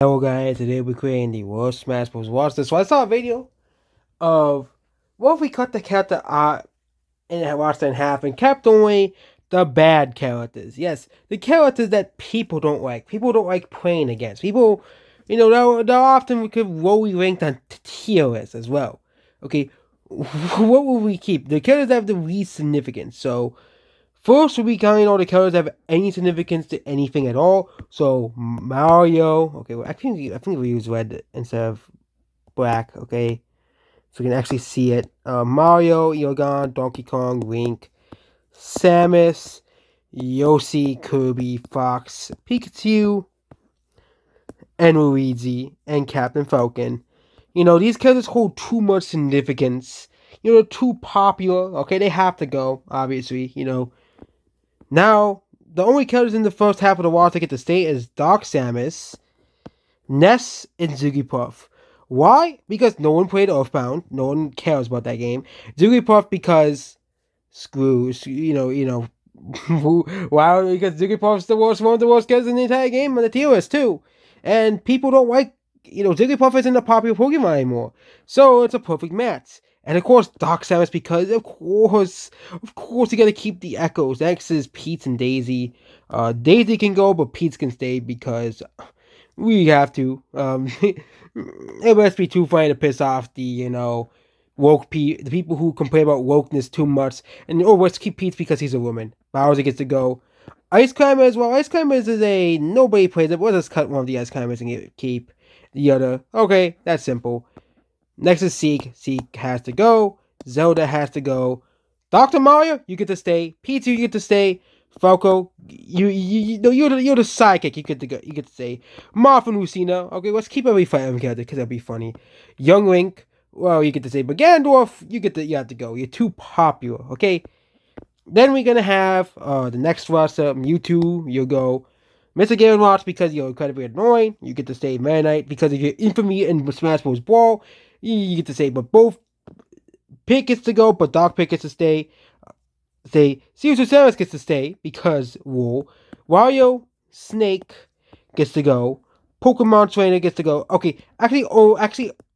Hello guys, today we're creating the World Smash Bros. Watch this. So I saw a video of what if we cut the character art and watched it in half and kept only the bad characters. Yes, the characters that people don't like. People don't like playing against. People, they're often we could lowly ranked on tier lists as well. Okay, what will we keep? The characters that have the least significance. So first, we'll be counting all the characters that have any significance to anything at all. So Mario. Okay, well, I think we use red instead of black. Okay, so we can actually see it. Mario, Yogan, Donkey Kong, Link, Samus, Yoshi, Kirby, Fox, Pikachu, and Luigi, and Captain Falcon. These characters hold too much significance. Too popular. Okay, they have to go, obviously. Now, the only characters in the first half of the Wild Ticket to stay is Dark Samus, Ness, and Zigglypuff. Why? Because no one played Earthbound. No one cares about that game. Zigglypuff because wow, because Zigglypuff's one of the worst characters in the entire game on the tier list too. And people don't like, Zigglypuff isn't a popular Pokemon anymore. So it's a perfect match. And of course, Dark Samus, because of course, you gotta keep the echoes. Next is Pete and Daisy. Daisy can go, but Pete can stay because we have to. It must be too funny to piss off the people who complain about wokeness too much. And let's keep Pete because he's a woman. Bowser gets to go. Ice Climber as well. Ice Climbers is a nobody plays it. We'll just cut one of the Ice Climbers and keep the other. Okay, that's simple. Next is Seek. Seek has to go. Zelda has to go. Dr. Mario, you get to stay. P2, you get to stay. Falco, you're the sidekick. You get to go. You get to stay. Marth and Lucina. Okay, let's keep every Fire Emblem character because that'd be funny. Young Link. Well, you get to stay. But Ganondorf, you have to go. You're too popular. Okay. Then we're gonna have the next roster. Mewtwo, you'll go. Mr. Game Watch because you're incredibly annoying. You get to stay Meta Knight because of your infamy in Smash Bros. Brawl. You get to stay, but both Pit gets to go, but Dark Pit gets to stay. Caesar Samus gets to stay because rule. Wario Snake gets to go. Pokemon Trainer gets to go. Okay, actually,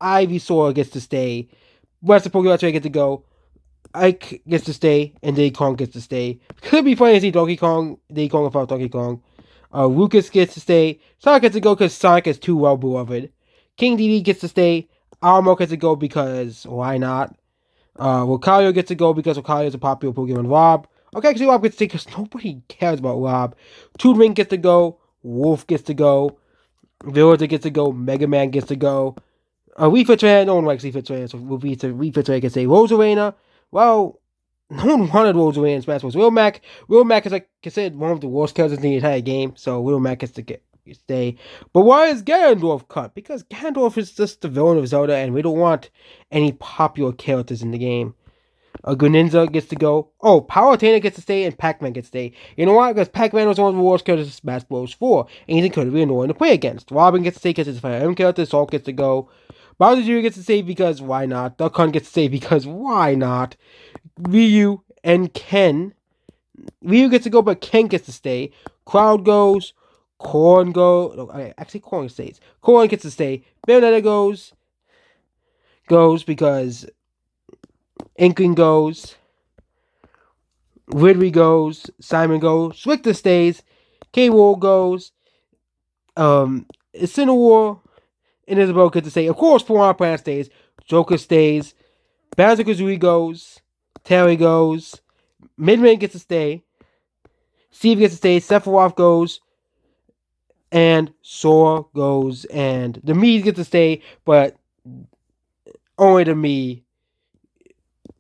Ivysaur gets to stay. Western Pokemon Trainer gets to go. Ike gets to stay, and Diddy Kong gets to stay. Could be funny to see Diddy Kong without Donkey Kong. Lucas gets to stay. Sonic gets to go because Sonic is too well beloved. King Dedede gets to stay. Alamo gets to go because why not? Lucario gets to go because Lucario is a popular Pokemon. Rob. Okay, actually, Rob gets to stay because nobody cares about Rob. Toon gets to go. Wolf gets to go. Villager gets to go. Mega Man gets to go. Leaf Trainer, no one likes Leaf Trainer, so Leaf Trainer gets to stay. Rosalina, well, no one wanted Rosalina in Smash Bros. Will Mac is like considered one of the worst characters in the entire game, so Will Mac gets to stay. But why is Ganondorf cut? Because Ganondorf is just the villain of Zelda, and we don't want any popular characters in the game. Greninja gets to go. Oh, Palutena gets to stay, and Pac-Man gets to stay. You know why? Because Pac-Man was one of the worst characters in Smash Bros. 4, and he's incredibly annoying to play against. Robin gets to stay because he's a Fire Emblem character. Salt gets to go. Bowser Jr. gets to stay because why not? Duck Hunt gets to stay because why not? Ryu and Ken. Ryu gets to go, but Ken gets to stay. Cloud goes. Corn goes. No, actually, Corn stays. Corn gets to stay. Bayonetta goes because Inkling goes. Ridley goes. Simon goes. Richter stays. K-Rool goes. Incineroar and Isabel gets to stay. Of course, Piranha Plant stays. Joker stays. Banjo Kazooie goes. Terry goes. Midman gets to stay. Steve gets to stay. Sephiroth goes. And Sora goes. And the Mii gets to stay, but only the Mii.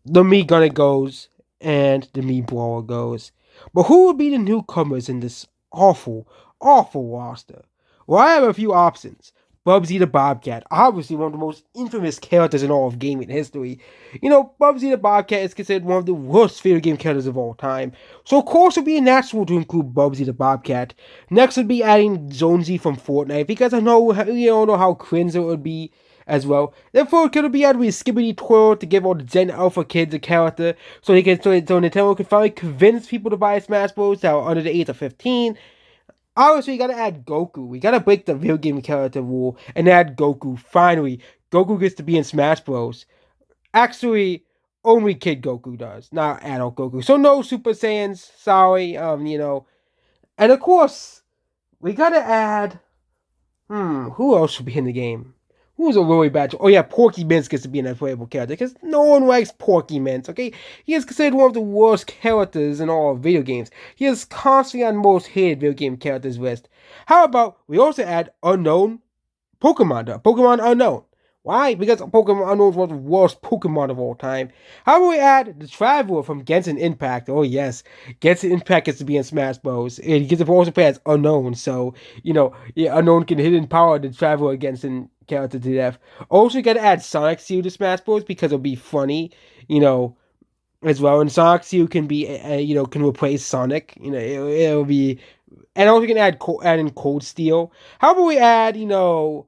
The Mii Gunner goes. And the Mii Brawler goes. But who would be the newcomers in this awful, awful roster? Well, I have a few options. Bubsy the Bobcat, obviously one of the most infamous characters in all of gaming history. Bubsy the Bobcat is considered one of the worst video game characters of all time. So of course it would be natural to include Bubsy the Bobcat. Next would be adding Jonesy from Fortnite, because I know you don't know how cringe it would be as well. Therefore, could it be added with Skibbity Twirl to give all the Gen Alpha kids a character so Nintendo could finally convince people to buy Smash Bros. That are under the age of 15. Obviously, we gotta add Goku. We gotta break the video game character rule and add Goku. Finally, Goku gets to be in Smash Bros. Actually, only Kid Goku does, not adult Goku. So no Super Saiyans. Sorry. And of course, we gotta add. Who else should be in the game? Who's a really bad? Oh yeah, Porky Mints gets to be an unplayable character because no one likes Porky Mints. Okay, he is considered one of the worst characters in all video games. He is constantly on most hated video game characters list. How about we also add unknown Pokemon to Pokemon Unknown? Why? Because Pokemon Unknown is one of the worst Pokemon of all time. How about we add the Traveler from Genshin Impact? Oh yes, Genshin Impact gets to be in Smash Bros. And he gets to also play as Unknown, so yeah, Unknown can hidden power the Traveler Genshin character to death. Also, you gotta add Sonic Seal to Smash Bros. Because it'll be funny, you know, as well. And Sonic Seal can be, can replace Sonic. It'll be, and also you can add in Cold Steel. How about we add, you know,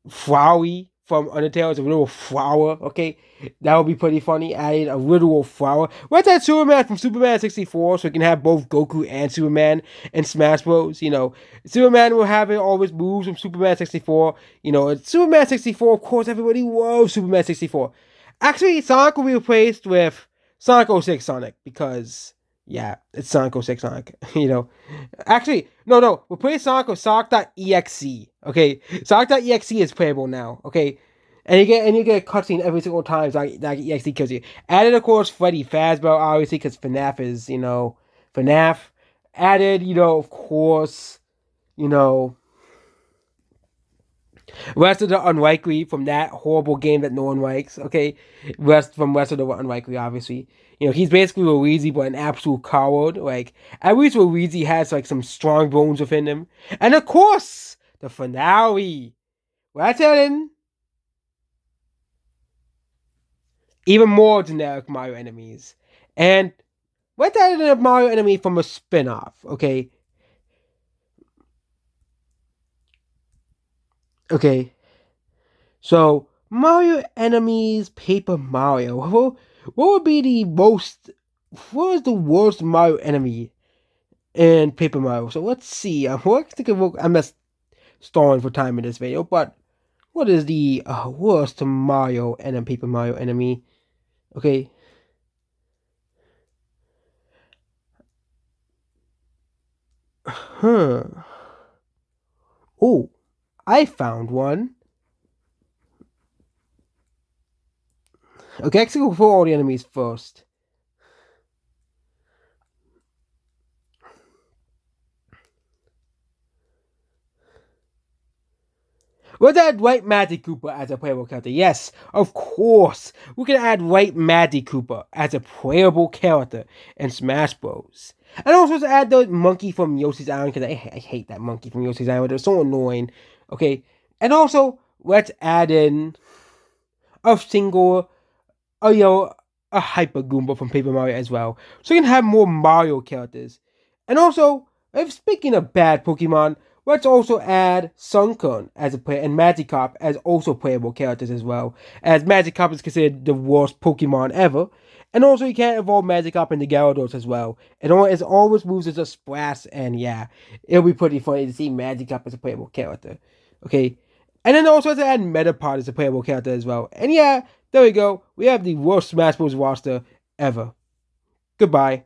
Flowey from Undertale is a little flower, okay? That would be pretty funny. Adding a literal flower. Let's add Superman from Superman 64 so we can have both Goku and Superman in Smash Bros. Superman will have all his moves from Superman 64. It's Superman 64, of course, everybody loves Superman 64. Actually, Sonic will be replaced with Sonic 06 Sonic because, yeah, it's Sonic 06 Sonic, Actually, no. Replace Sonic with Sonic.exe. Okay, Sonic.exe is playable now. Okay, and you get a cutscene every single time Sonic.exe kills you. Added, of course, Freddy Fazbear, obviously, because FNAF is FNAF. Added, of course, Rest of the Unlikely from that horrible game that no one likes. Okay, Rest of the Unlikely, obviously. He's basically Luigi, but an absolute coward. Like, at least Luigi has like some strong bones within him. And of course, the finale. Let's add in even more generic Mario enemies. And let's add in a Mario enemy from a spin-off. Okay. Okay. So Mario enemies, Paper Mario. What would be the most? What was the worst Mario enemy in Paper Mario? So let's see. I'm just stalling for time in this video, but what is the worst Mario and Paper Mario enemy? Okay. Huh. Oh, I found one. Okay, let's go for all the enemies first. Let's add White Magic Koopa as a playable character. Yes, of course. We can add White Magic Koopa as a playable character in Smash Bros. And also to add the monkey from Yoshi's Island, because I hate that monkey from Yoshi's Island. They're so annoying. Okay. And also, let's add in a single, a Hyper Goomba from Paper Mario as well. So you can have more Mario characters. And also, if speaking of bad Pokemon, let's also add Sunkern as a player and Magikarp as also playable characters as well, as Magikarp is considered the worst Pokemon ever. And also, you can't evolve Magikarp into Gyarados as well. It always moves as a Splash, and yeah, it'll be pretty funny to see Magikarp as a playable character. Okay, and then also to add Metapod as a playable character as well. And yeah, there we go. We have the worst Smash Bros. Roster ever. Goodbye.